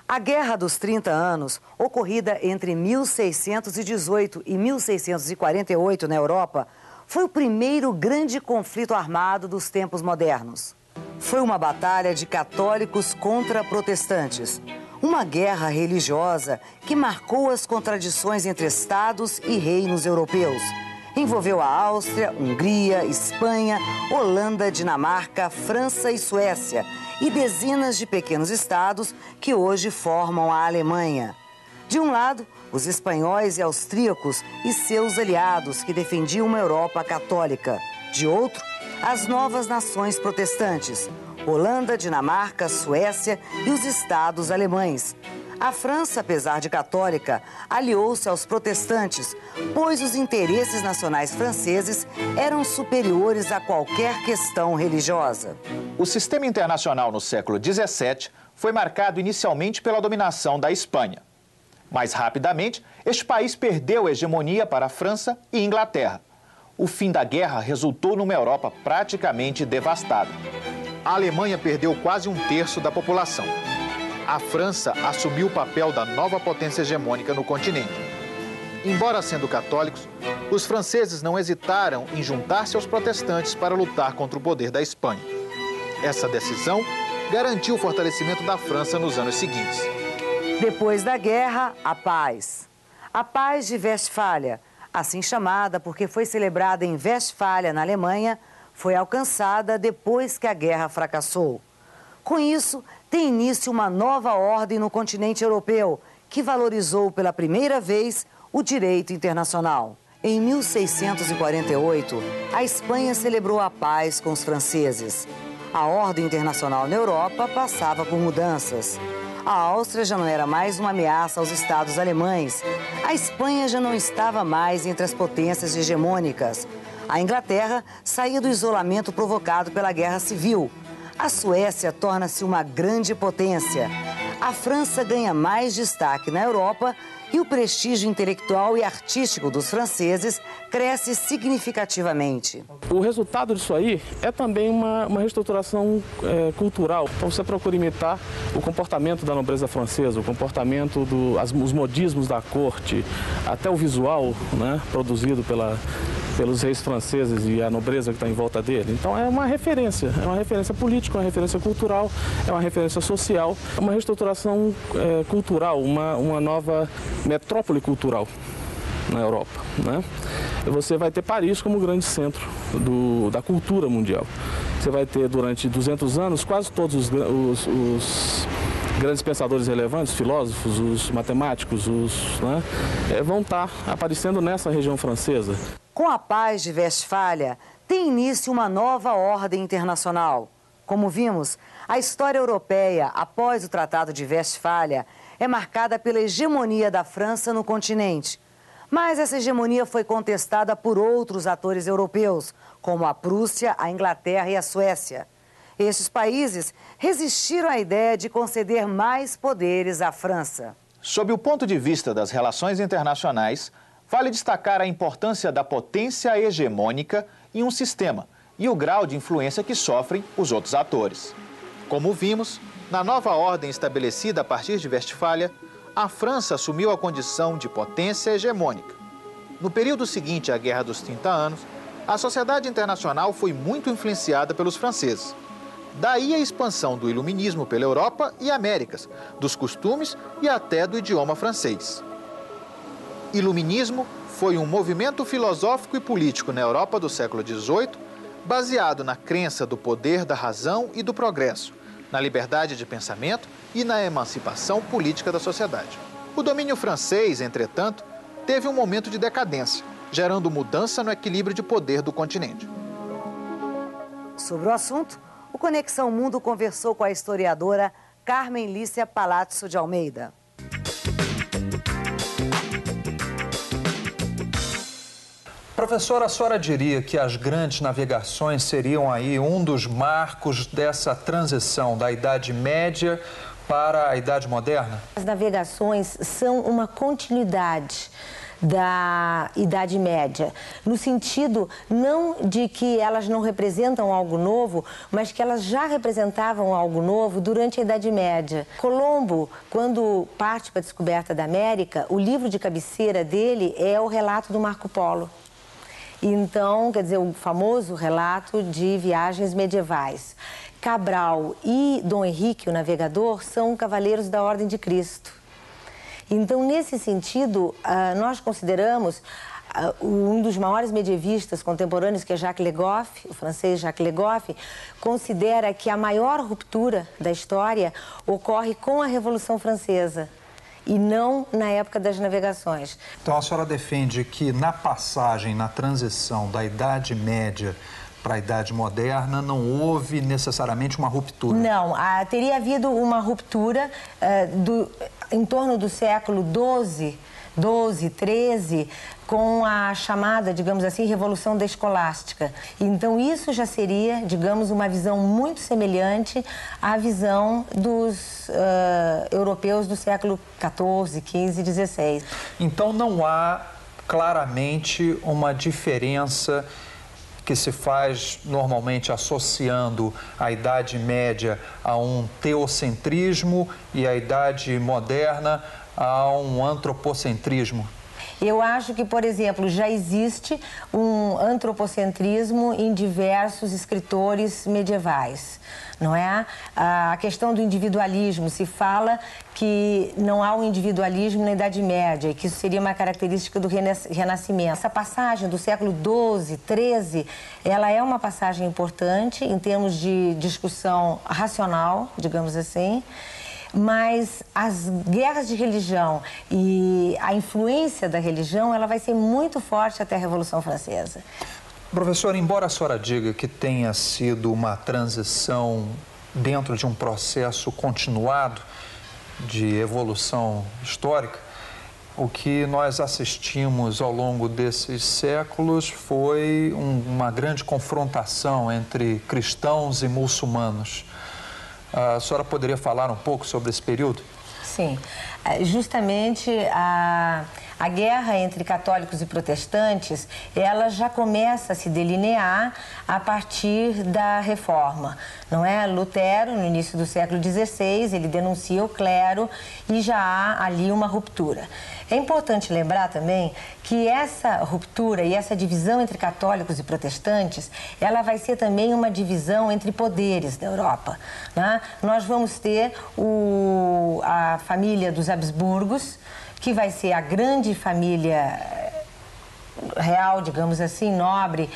A Guerra dos 30 Anos, ocorrida entre 1618 e 1648 na Europa, foi o primeiro grande conflito armado dos tempos modernos. Foi uma batalha de católicos contra protestantes. Uma guerra religiosa que marcou as contradições entre estados e reinos europeus. Envolveu a Áustria, Hungria, Espanha, Holanda, Dinamarca, França e Suécia e dezenas de pequenos estados que hoje formam a Alemanha. De um lado, os espanhóis e austríacos e seus aliados que defendiam uma Europa católica. De outro, as novas nações protestantes, Holanda, Dinamarca, Suécia e os estados alemães. A França, apesar de católica, aliou-se aos protestantes, pois os interesses nacionais franceses eram superiores a qualquer questão religiosa. O sistema internacional no século XVII foi marcado inicialmente pela dominação da Espanha. Mais rapidamente, este país perdeu a hegemonia para a França e Inglaterra. O fim da guerra resultou numa Europa praticamente devastada. A Alemanha perdeu quase um terço da população. A França assumiu o papel da nova potência hegemônica no continente. Embora sendo católicos, os franceses não hesitaram em juntar-se aos protestantes para lutar contra o poder da Espanha. Essa decisão garantiu o fortalecimento da França nos anos seguintes. Depois da guerra, a paz. A Paz de Westfália, assim chamada porque foi celebrada em Westfália, na Alemanha, foi alcançada depois que a guerra fracassou. Com isso, tem início uma nova ordem no continente europeu, que valorizou pela primeira vez o direito internacional. Em 1648, a Espanha celebrou a paz com os franceses. A ordem internacional na Europa passava por mudanças. A Áustria já não era mais uma ameaça aos estados alemães. A Espanha já não estava mais entre as potências hegemônicas. A Inglaterra saía do isolamento provocado pela Guerra Civil. A Suécia torna-se uma grande potência. A França ganha mais destaque na Europa e o prestígio intelectual e artístico dos franceses cresce significativamente. O resultado disso aí é também uma reestruturação cultural. Então você procura imitar o comportamento da nobreza francesa, o comportamento os modismos da corte, até o visual, né, produzido pelos reis franceses e a nobreza que está em volta dele. Então é uma referência política, uma referência cultural, é uma referência social, uma reestruturação cultural, uma nova metrópole cultural na Europa, né? Você vai ter Paris como grande centro da cultura mundial. Você vai ter durante 200 anos quase todos os grandes pensadores relevantes, filósofos, os matemáticos, vão estar aparecendo nessa região francesa. Com a Paz de Westfália, tem início uma nova ordem internacional. Como vimos, a história europeia, após o Tratado de Westfália, é marcada pela hegemonia da França no continente. Mas essa hegemonia foi contestada por outros atores europeus, como a Prússia, a Inglaterra e a Suécia. Estes países resistiram à ideia de conceder mais poderes à França. Sob o ponto de vista das relações internacionais, vale destacar a importância da potência hegemônica em um sistema e o grau de influência que sofrem os outros atores. Como vimos, na nova ordem estabelecida a partir de Westfália, a França assumiu a condição de potência hegemônica. No período seguinte à Guerra dos 30 Anos, a sociedade internacional foi muito influenciada pelos franceses. Daí a expansão do iluminismo pela Europa e Américas, dos costumes e até do idioma francês. Iluminismo foi um movimento filosófico e político na Europa do século XVIII, baseado na crença do poder da razão e do progresso, na liberdade de pensamento e na emancipação política da sociedade. O domínio francês, entretanto, teve um momento de decadência, gerando mudança no equilíbrio de poder do continente. Sobre o assunto, o Conexão Mundo conversou com a historiadora Carmen Lícia Palazzo de Almeida. Professora, a senhora diria que as grandes navegações seriam aí um dos marcos dessa transição da Idade Média para a Idade Moderna? As navegações são uma continuidade da Idade Média, no sentido não de que elas não representam algo novo, mas que elas já representavam algo novo durante a Idade Média. Colombo, quando parte para a descoberta da América, o livro de cabeceira dele é o relato do Marco Polo. Então, quer dizer, o famoso relato de viagens medievais. Cabral e Dom Henrique, o navegador, são cavaleiros da Ordem de Cristo. Então, nesse sentido, nós consideramos um dos maiores medievistas contemporâneos, que é Jacques Le Goff, o francês Jacques Le Goff, considera que a maior ruptura da história ocorre com a Revolução Francesa e não na época das navegações. Então, a senhora defende que na passagem, na transição da Idade Média para a Idade Moderna, não houve necessariamente uma ruptura? Não, teria havido uma ruptura em torno do século XII, XIII, com a chamada, digamos assim, Revolução da Escolástica. Então, isso já seria, digamos, uma visão muito semelhante à visão dos europeus do século XIV, XV e XVI. Então, não há claramente uma diferença que se faz normalmente associando a Idade Média a um teocentrismo e a Idade Moderna a um antropocentrismo? Eu acho que, por exemplo, já existe um antropocentrismo em diversos escritores medievais, não é? A questão do individualismo, se fala que não há um individualismo na Idade Média e que isso seria uma característica do Renascimento. Essa passagem do século XII, XIII, ela é uma passagem importante em termos de discussão racional, digamos assim, mas as guerras de religião e a influência da religião, ela vai ser muito forte até a Revolução Francesa. Professor, embora a senhora diga que tenha sido uma transição dentro de um processo continuado de evolução histórica, o que nós assistimos ao longo desses séculos foi uma grande confrontação entre cristãos e muçulmanos. A senhora poderia falar um pouco sobre esse período? Sim, justamente a guerra entre católicos e protestantes, ela já começa a se delinear a partir da Reforma, não é? Lutero, no início do século XVI, ele denuncia o clero e já há ali uma ruptura. É importante lembrar também que essa ruptura e essa divisão entre católicos e protestantes, ela vai ser também uma divisão entre poderes da Europa, né? Nós vamos ter a família dos Habsburgos, que vai ser a grande família real, digamos assim, nobre,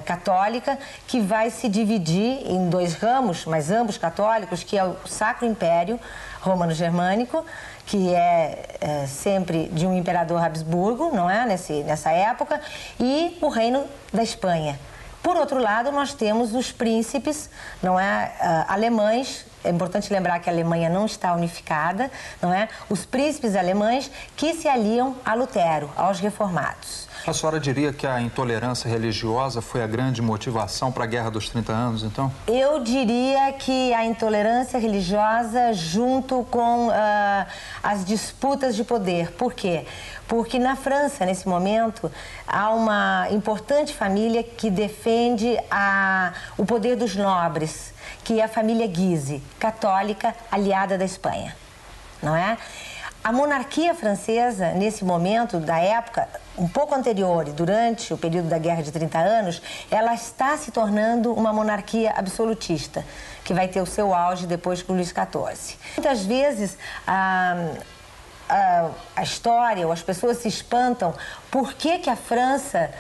católica, que vai se dividir em dois ramos, mas ambos católicos, que é o Sacro Império Romano-Germânico, que é sempre de um imperador Habsburgo, não é? Nessa época, e o Reino da Espanha. Por outro lado, nós temos os príncipes, não é? Alemães. É importante lembrar que a Alemanha não está unificada, não é? Os príncipes alemães que se aliam a Lutero, aos reformados. A senhora diria que a intolerância religiosa foi a grande motivação para a Guerra dos 30 anos, então? Eu diria que a intolerância religiosa junto com as disputas de poder. Por quê? Porque na França, nesse momento, há uma importante família que defende o poder dos nobres, que é a família Guise, católica, aliada da Espanha, não é? A monarquia francesa, nesse momento da época, um pouco anterior e durante o período da Guerra de 30 anos, ela está se tornando uma monarquia absolutista, que vai ter o seu auge depois com Luís XIV. Muitas vezes a história ou as pessoas se espantam por que a França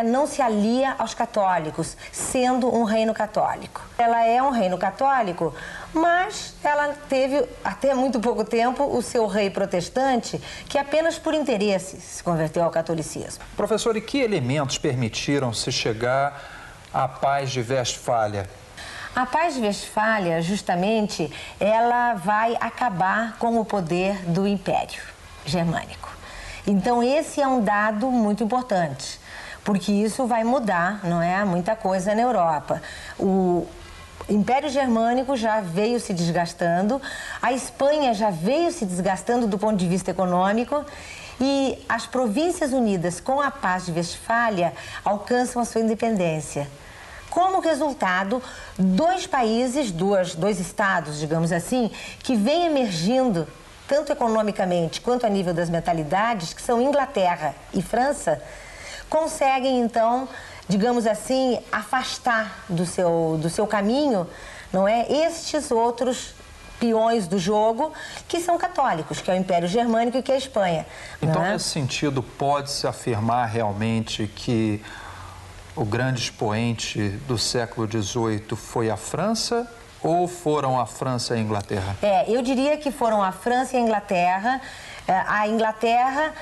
não se alia aos católicos, sendo um reino católico. Ela é um reino católico, mas ela teve, até muito pouco tempo, o seu rei protestante, que apenas por interesse se converteu ao catolicismo. Professor, e que elementos permitiram se chegar à Paz de Westfália? A Paz de Westfália, justamente, ela vai acabar com o poder do Império Germânico. Então, esse é um dado muito importante, porque isso vai mudar, não é, muita coisa na Europa. O Império Germânico já veio se desgastando, a Espanha já veio se desgastando do ponto de vista econômico, e as Províncias Unidas, com a Paz de Westfália, alcançam a sua independência. Como resultado, dois países, dois estados, digamos assim, que vêm emergindo, tanto economicamente quanto a nível das mentalidades, que são Inglaterra e França, conseguem, então, digamos assim, afastar do seu caminho, não é, estes outros peões do jogo, que são católicos, que é o Império Germânico e que é a Espanha. Então, não é? Nesse sentido, pode-se afirmar realmente que o grande expoente do século XVIII foi a França ou foram a França e a Inglaterra? Eu diria que foram a França e a Inglaterra. A Inglaterra,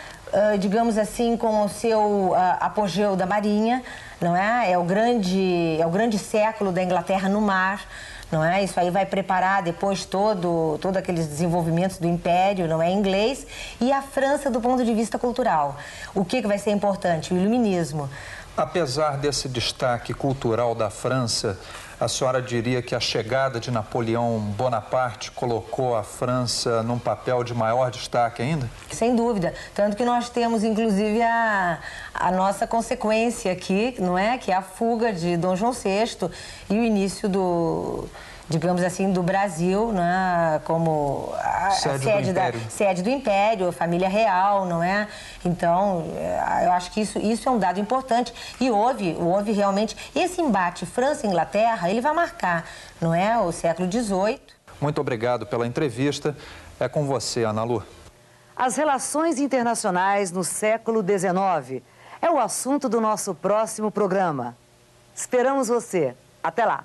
digamos assim, com o seu apogeu da Marinha, não é? É o grande século da Inglaterra no mar. Não é? Isso aí vai preparar depois todo aqueles desenvolvimentos do Império, não é, inglês, e a França do ponto de vista cultural. O que vai ser importante? O Iluminismo. Apesar desse destaque cultural da França, a senhora diria que a chegada de Napoleão Bonaparte colocou a França num papel de maior destaque ainda? Sem dúvida. Tanto que nós temos, inclusive, a nossa consequência aqui, não é? Que é a fuga de Dom João VI e o início digamos assim, do Brasil, né, como a sede do Império, a família real, não é? Então, eu acho que isso é um dado importante. E houve realmente esse embate França e Inglaterra, ele vai marcar, não é, o século XVIII. Muito obrigado pela entrevista. É com você, Ana Lu. As relações internacionais no século XIX é o assunto do nosso próximo programa. Esperamos você. Até lá!